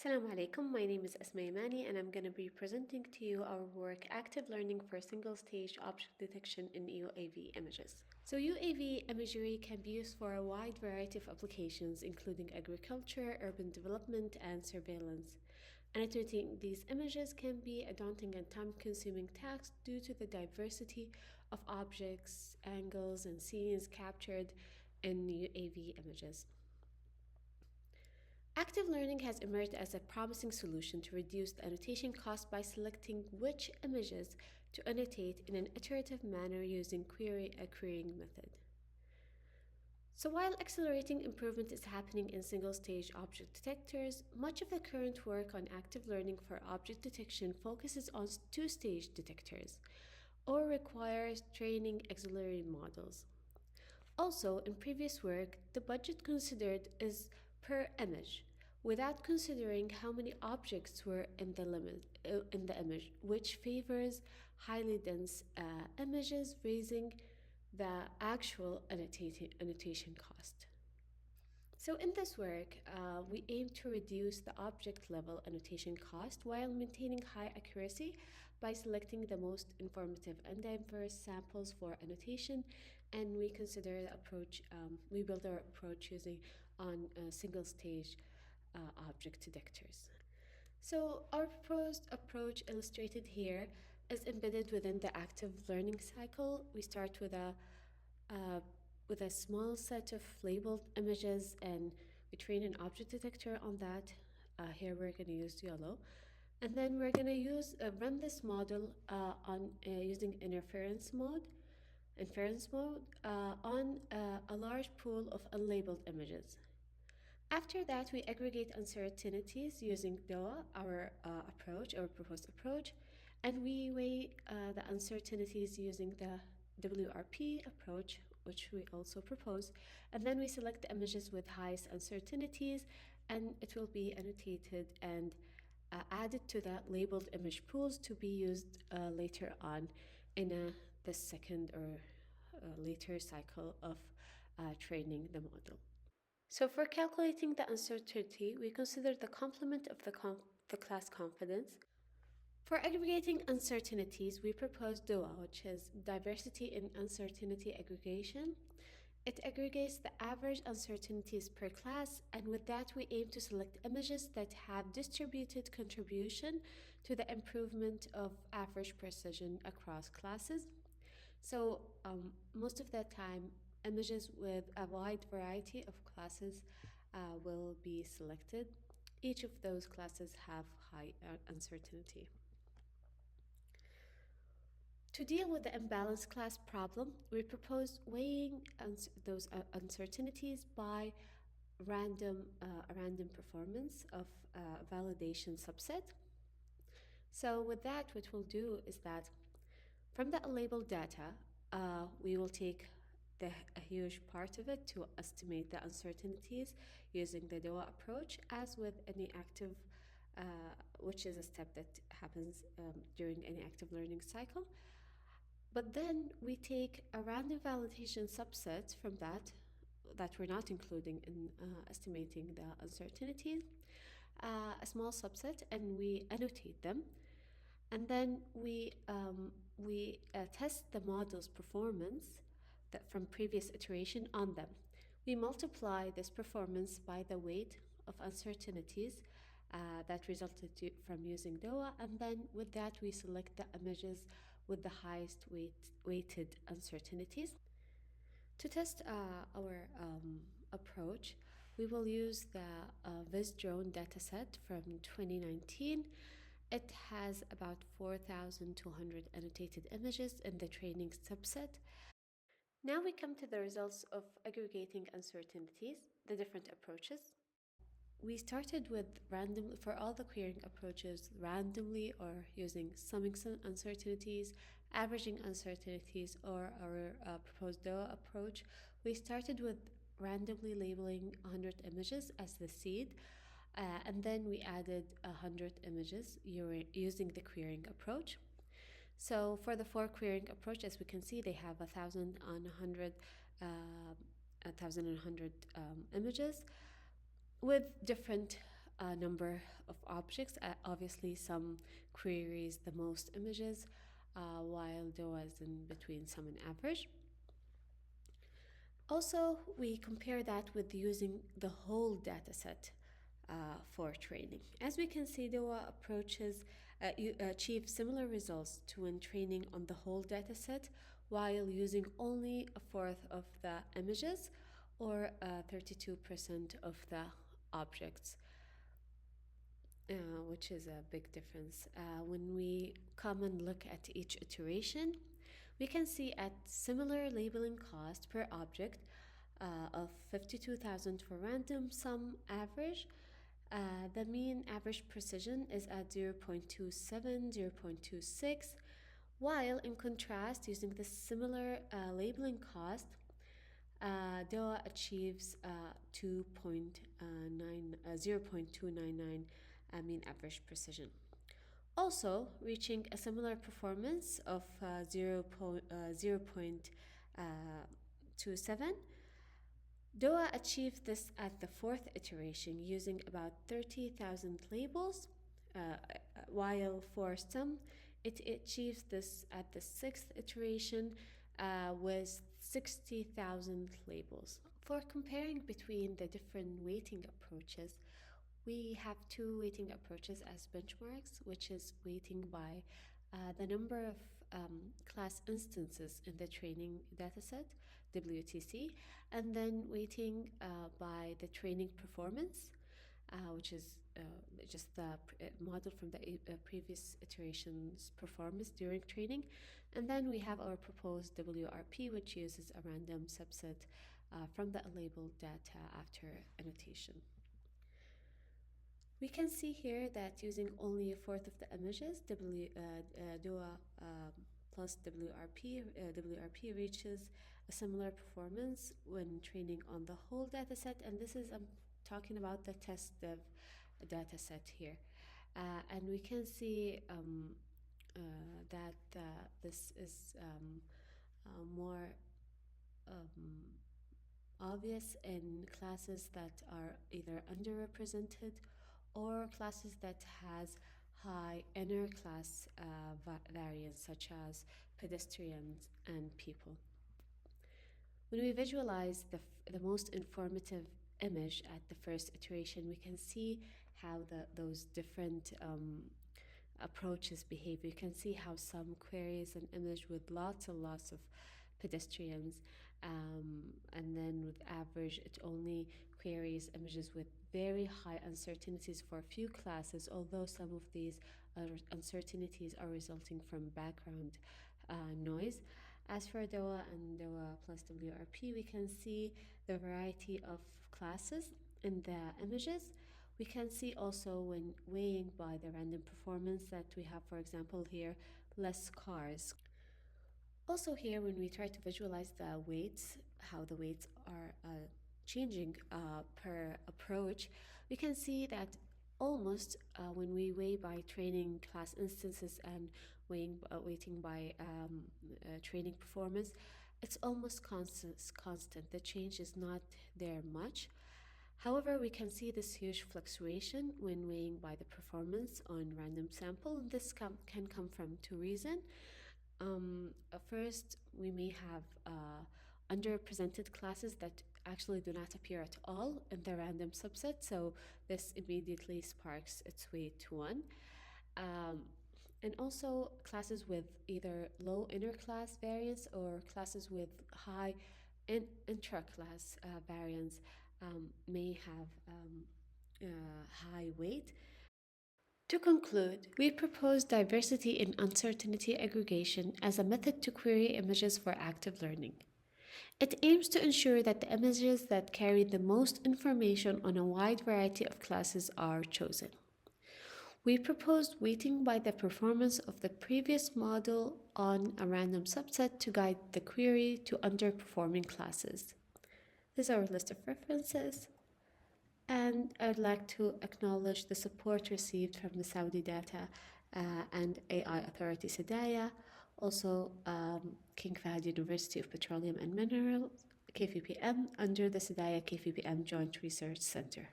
Assalamu alaikum, my name is Asma Yamani and I'm going to be presenting to you our work Active Learning for Single Stage Object Detection in UAV Images. So UAV imagery can be used for a wide variety of applications including agriculture, urban development and surveillance. Annotating these images can be a daunting and time-consuming task due to the diversity of objects, angles and scenes captured in UAV images. Active learning has emerged as a promising solution to reduce the annotation cost by selecting which images to annotate in an iterative manner using a querying method. So while accelerating improvement is happening in single-stage object detectors, much of the current work on active learning for object detection focuses on two-stage detectors or requires training auxiliary models. Also, in previous work, the budget considered is per image, without considering how many objects were in the image, which favors highly dense images, raising the actual annotation cost. So in this work, we aim to reduce the object level annotation cost while maintaining high accuracy by selecting the most informative and diverse samples for annotation, and we consider the approach, we build our approach using on single stage object detectors. So our proposed approach illustrated here is embedded within the active learning cycle. We start uh, with a small set of labeled images and we train an object detector on that. Here we're going to use yellow. And then we're going to run this model on using inference mode on a large pool of unlabeled images. After that, we aggregate uncertainties using DOA, our proposed approach, and we weigh the uncertainties using the WRP approach, which we also propose. And then we select the images with highest uncertainties, and it will be annotated and added to the labeled image pools to be used later on in the second or later cycle of training the model. So for calculating the uncertainty, we consider the complement of the class confidence. For aggregating uncertainties, we propose DOA, which is diversity in uncertainty aggregation. It aggregates the average uncertainties per class, and with that, we aim to select images that have distributed contribution to the improvement of average precision across classes. So, most of the time, images with a wide variety of classes will be selected. Each of those classes have high uncertainty. To deal with the imbalanced class problem, we propose weighing those uncertainties by a random performance of a validation subset. So with that, what we'll do is that from the unlabeled data, we will take a huge part of it to estimate the uncertainties using the DOA approach, as with any active, which is a step that happens during any active learning cycle. But then we take a random validation subset from that we're not including in estimating the uncertainties, a small subset, and we annotate them. And then we test the model's performance from previous iteration on them. We multiply this performance by the weight of uncertainties that resulted from using DOA, and then with that we select the images with the highest weighted uncertainties. To test our approach, we will use the VisDrone dataset from 2019. It has about 4,200 annotated images in the training subset. Now we come to the results of aggregating uncertainties, the different approaches. We started with for all the querying approaches, randomly or using summing uncertainties, averaging uncertainties, or our proposed DOA approach. We started with randomly labeling 100 images as the seed, and then we added 100 images using the querying approach. So for the four querying approach, as we can see, they have 1,100 images with different a number of objects. Obviously, some queries the most images, while DOA is in between some and average. Also, we compare that with using the whole data set for training. As we can see, DOA approaches you achieve similar results to when training on the whole data set while using only a fourth of the images or 32% of the objects, which is a big difference. When we come and look at each iteration, we can see at similar labeling cost per object of 52,000 for random sum average. The mean average precision is at 0.27, 0.26, while in contrast, using the similar labeling cost, DOA achieves 0.299 mean average precision. Also, reaching a similar performance of 0.27, DOA achieved this at the fourth iteration using about 30,000 labels, while for some, it achieves this at the sixth iteration with 60,000 labels. For comparing between the different weighting approaches, we have two weighting approaches as benchmarks, which is weighting by the number of class instances in the training dataset, WTC, and then weighting by the training performance, which is just the model from the previous iteration's performance during training. And then we have our proposed WRP, which uses a random subset from the labeled data after annotation. We can see here that using only a fourth of the images, DOA plus WRP reaches a similar performance when training on the whole dataset, and this is I'm talking about the test dev dataset here, and we can see that this is more obvious in classes that are either underrepresented or classes that has high inner class variance such as pedestrians and people. When we visualize the most informative image at the first iteration, we can see how those different approaches behave. You can see how some queries an image with lots and lots of pedestrians, and then with average, it only queries images with very high uncertainties for a few classes, although some of these uncertainties are resulting from background noise. As for DOA and DOA plus WRP, we can see the variety of classes in the images. We can see also when weighing by the random performance that we have, for example, here, less cars. Also here, when we try to visualize the weights, how the weights are changing per approach, we can see that almost when we weigh by training class instances and weighting by training performance, it's almost constant. The change is not there much. However, we can see this huge fluctuation when weighing by the performance on random sample. This can come from two reasons. First, we may have underrepresented classes that actually do not appear at all in the random subset, so this immediately sparks its way to 1. And also classes with either low interclass variance or classes with high intra-class variance may have high weight. To conclude, we propose diversity in uncertainty aggregation as a method to query images for active learning. It aims to ensure that the images that carry the most information on a wide variety of classes are chosen. We proposed weighting by the performance of the previous model on a random subset to guide the query to underperforming classes. This is our list of references. And I'd like to acknowledge the support received from the Saudi Data and AI Authority SDAIA, also King Fahd University of Petroleum and Minerals, KVPM, under the SDAIA KVPM Joint Research Center.